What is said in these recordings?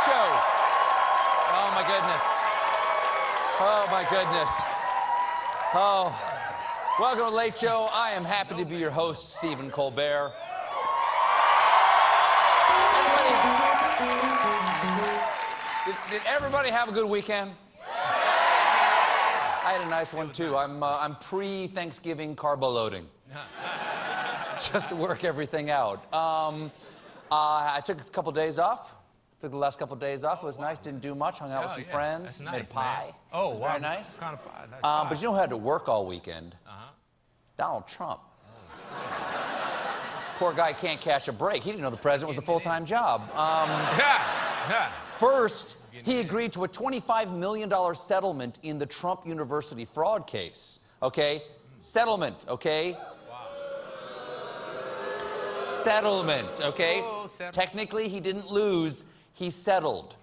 Show. Oh, my goodness. Oh, my goodness. Oh, welcome to the Late Show. I am happy to be your host, Stephen Colbert. Did everybody have a good weekend? I had a nice one, too. I'm pre-Thanksgiving carbo loading. Just to work everything out. I took a couple days off. Took the last couple of days off. It was nice. Didn't do much. Hung out with some friends. Nice, made a pie. Man. Oh, wow. Very nice. What kind of pie? Nice pie. But you know who had to work all weekend? Donald Trump. Poor guy can't catch a break. He didn't know the president was a full-time job. First, he agreed to a $25 million settlement in the Trump University fraud case. Okay? Settlement, okay? Wow. Settlement, okay? Oh, technically, he didn't lose. He settled.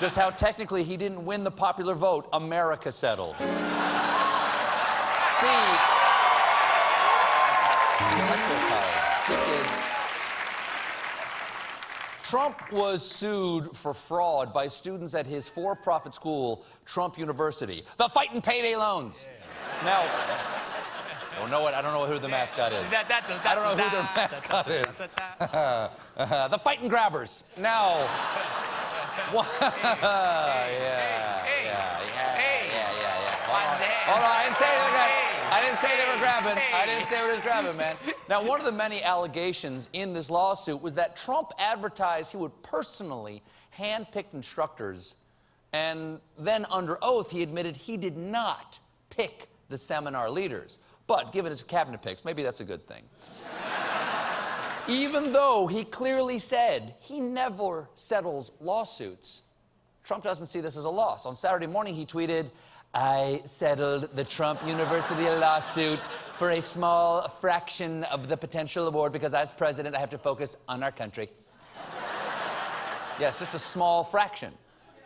Just how technically he didn't win the popular vote. America settled. See, kids. Trump was sued for fraud by students at his for-profit school, Trump University. The fighting payday loans. Now, I don't know who the mascot is. I don't know who their mascot is. The fighting grabbers. Now, Hold on, I didn't say they were grabbing. I didn't say they were grabbing, man. Now, one of the many allegations in this lawsuit was that Trump advertised he would personally hand-pick instructors, and then under oath he admitted he did not pick the seminar leaders. But given his cabinet picks, maybe that's a good thing. Even though he clearly said he never settles lawsuits, Trump doesn't see this as a loss. On Saturday morning, he tweeted, "I settled the Trump University lawsuit for a small fraction of the potential award because as president, I have to focus on our country." Yes, just a small fraction.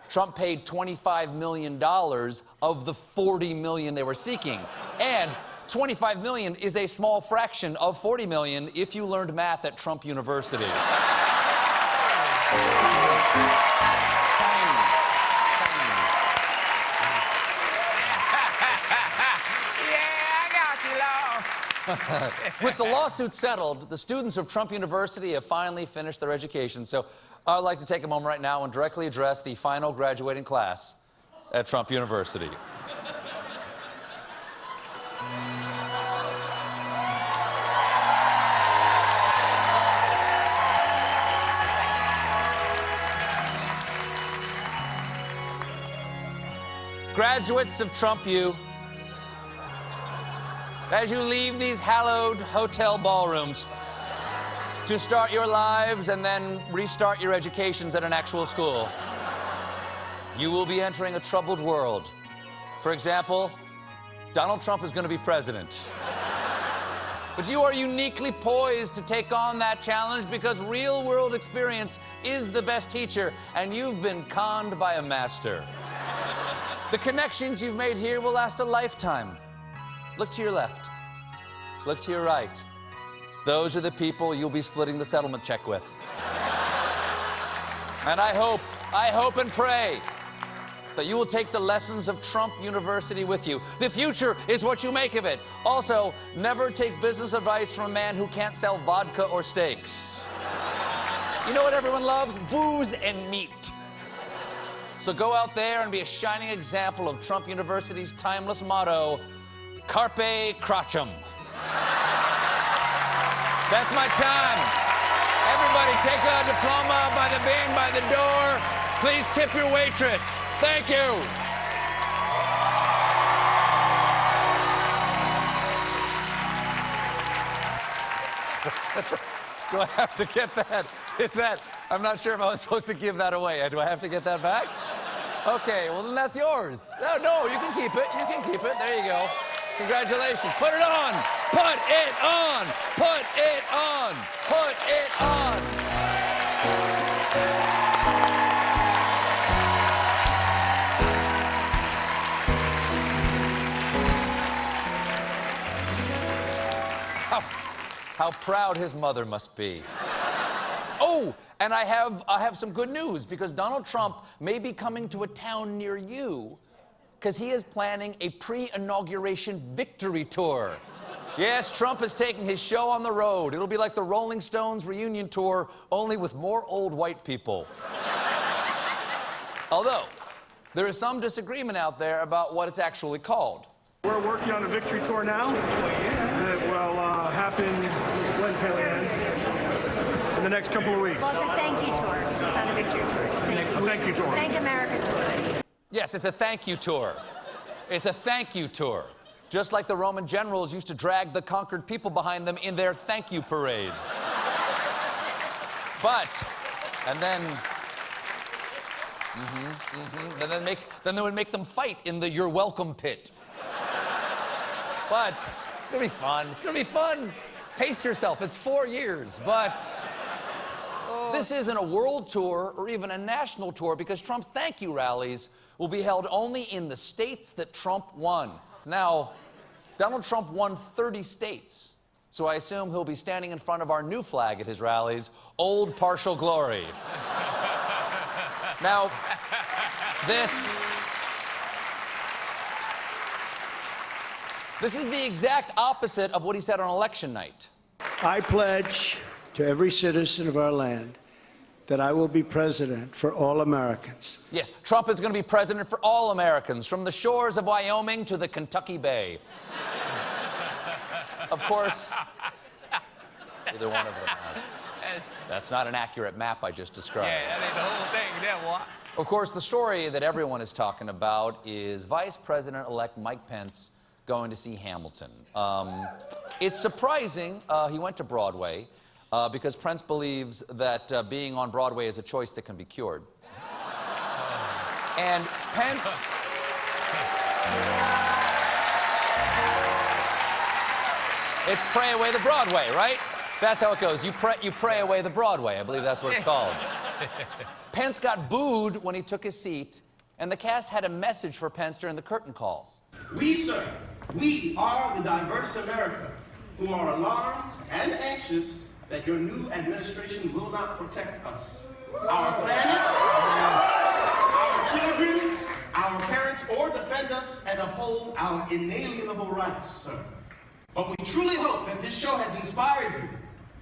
Trump paid $25 million of the $40 million they were seeking. And $25 million is a small fraction of $40 million if you learned math at Trump University. With the lawsuit settled, the students of Trump University have finally finished their education. So I'd like to take a moment right now and directly address the final graduating class at Trump University. Graduates of Trump U, as you leave these hallowed hotel ballrooms to start your lives and then restart your educations at an actual school, you will be entering a troubled world. For example, Donald Trump is going to be president. But you are uniquely poised to take on that challenge because real-world experience is the best teacher, and you've been conned by a master. The connections you've made here will last a lifetime. Look to your left. Look to your right. Those are the people you'll be splitting the settlement check with. And I hope and pray that you will take the lessons of Trump University with you. The future is what you make of it. Also, never take business advice from a man who can't sell vodka or steaks. You know what everyone loves? Booze and meat. So go out there and be a shining example of Trump University's timeless motto, Carpe Crotchum. That's my time. Everybody take a diploma by the bin, by the door. Please tip your waitress. Thank you. Do I have to get that? I'm not sure if I was supposed to give that away. Do I have to get that back? Okay, well then that's yours. No, you can keep it. You can keep it. There you go. Congratulations. Put it on. Put it on. Put it on. Put it on. How proud his mother must be. Oh, And I have some good news, because Donald Trump may be coming to a town near you, because he is planning a pre-inauguration victory tour. Yes, Trump is taking his show on the road. It'll be like the Rolling Stones reunion tour, only with more old white people. Although, there is some disagreement out there about what it's actually called. We're working on a victory tour now that will happen, when, Kellyanne? In the next couple of weeks. Well, it's a thank you tour. It's not a victory tour. A thank you tour. Thank America tour. Yes, it's a thank you tour. It's a thank you tour. Just like the Roman generals used to drag the conquered people behind them in their thank you parades. But, and then, then they would make them fight in the you're welcome pit. But it's gonna be fun. It's gonna be fun. Pace yourself. It's 4 years, but this isn't a world tour or even a national tour, because Trump's thank you rallies will be held only in the states that Trump won. Now, Donald Trump won 30 states, so I assume he'll be standing in front of our new flag at his rallies, Old Partial Glory. Now, this is the exact opposite of what he said on election night. I pledge to every citizen of our land that I will be president for all Americans. Yes, Trump is going to be president for all Americans, from the shores of Wyoming to the Kentucky Bay. Of course, either one of them. That's not an accurate map I just described. Yeah, that ain't the whole thing, that what? Of course, the story that everyone is talking about is Vice President-elect Mike Pence going to see Hamilton. It's surprising he went to Broadway, because Pence believes that being on Broadway is a choice that can be cured. And Pence... It's pray away the Broadway, right? That's how it goes. You pray away the Broadway. I believe that's what it's called. Pence got booed when he took his seat, and the cast had a message for Pence during the curtain call. We, sir, we are the diverse America who are alarmed and anxious that your new administration will not protect us, our planet, our children, our parents, or defend us and uphold our inalienable rights, sir. But we truly hope that this show has inspired you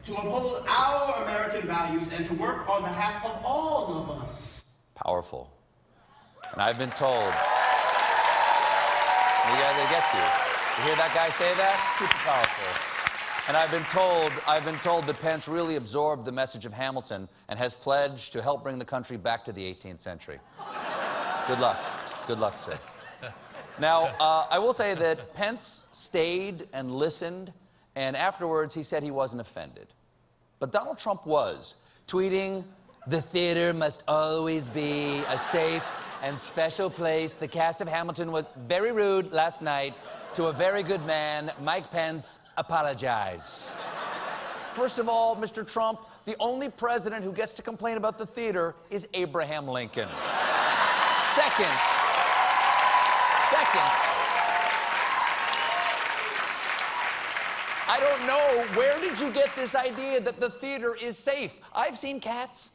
to uphold our American values and to work on behalf of all of us. Powerful. And I've been told... It gets you. You hear that guy say that? Super powerful. And I've been told that Pence really absorbed the message of Hamilton and has pledged to help bring the country back to the 18th century. Good luck. Good luck, Sid. Now, I will say that Pence stayed and listened, and afterwards he said he wasn't offended. But Donald Trump was, tweeting, "The theater must always be a safe and special place. The cast of Hamilton was very rude last night to a very good man. Mike Pence, apologize." First of all, Mr. Trump, the only president who gets to complain about the theater is Abraham Lincoln. Second, I don't know, where did you get this idea that the theater is safe? I've seen Cats.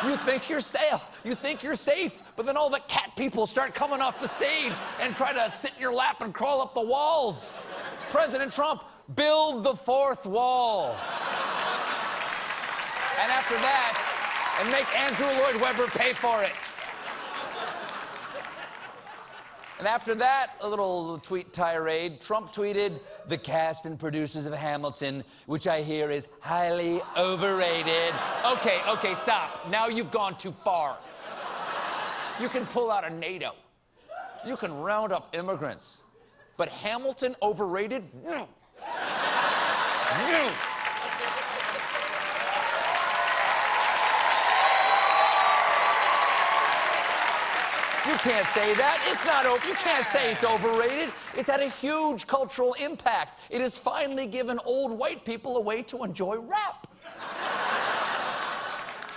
You think you're safe, but then all the cat people start coming off the stage and try to sit in your lap and crawl up the walls. President Trump, build the fourth wall. And after that, and make Andrew Lloyd Webber pay for it. And after that, a little tweet tirade, Trump tweeted, "The cast and producers of Hamilton, which I hear is highly overrated." Okay, stop. Now you've gone too far. You can pull out of NATO. You can round up immigrants. But Hamilton overrated? No. No. You can't say that. It's not over. You can't say it's overrated. It's had a huge cultural impact. It has finally given old white people a way to enjoy rap.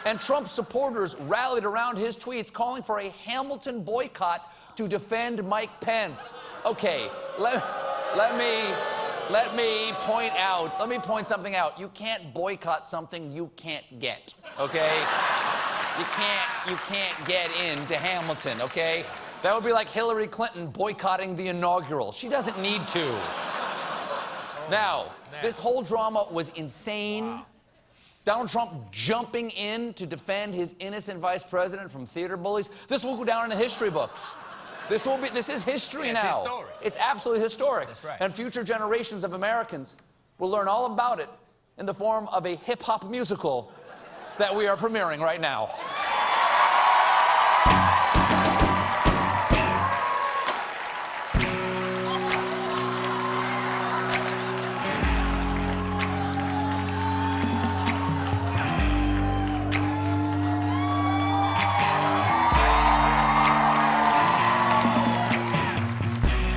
And Trump supporters rallied around his tweets calling for a Hamilton boycott to defend Mike Pence. Okay, let Let me point something out. You can't boycott something you can't get, okay? You can't get into Hamilton, okay? That would be like Hillary Clinton boycotting the inaugural. She doesn't need to. Now, this whole drama was insane. Wow. Donald Trump jumping in to defend his innocent vice president from theater bullies. This will go down in the history books. This is history now. It's historic. It's absolutely historic. That's right. And future generations of Americans will learn all about it in the form of a hip-hop musical that we are premiering right now.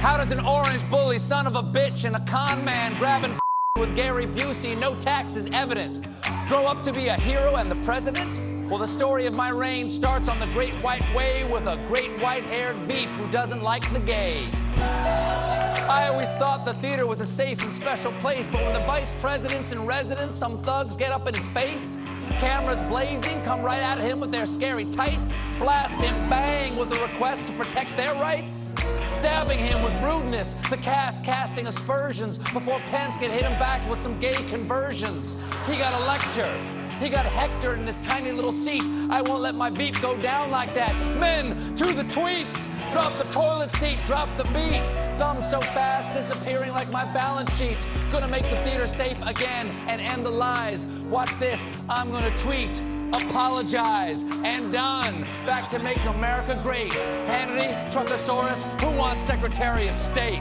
How does an orange bully son of a bitch and a con man grabbing with Gary Busey, no taxes evident, grow up to be a hero and the president? Well, the story of my reign starts on the Great White Way with a great white-haired Veep who doesn't like the gay. I always thought the theater was a safe and special place, but when the vice president's in residence, some thugs get up in his face, cameras blazing, come right at him with their scary tights, blast him bang with a request to protect their rights, stabbing him with rudeness, the cast casting aspersions before Pence could hit him back with some gay conversions. He got a lecture. He got hectored in his tiny little seat. I won't let my Veep go down like that. Men, to the tweets. Drop the toilet seat, drop the beat. Thumbs so fast, disappearing like my balance sheets. Gonna make the theater safe again and end the lies. Watch this, I'm gonna tweet. Apologize, and done. Back to making America great. Hannity, Truckosaurus, who wants Secretary of State?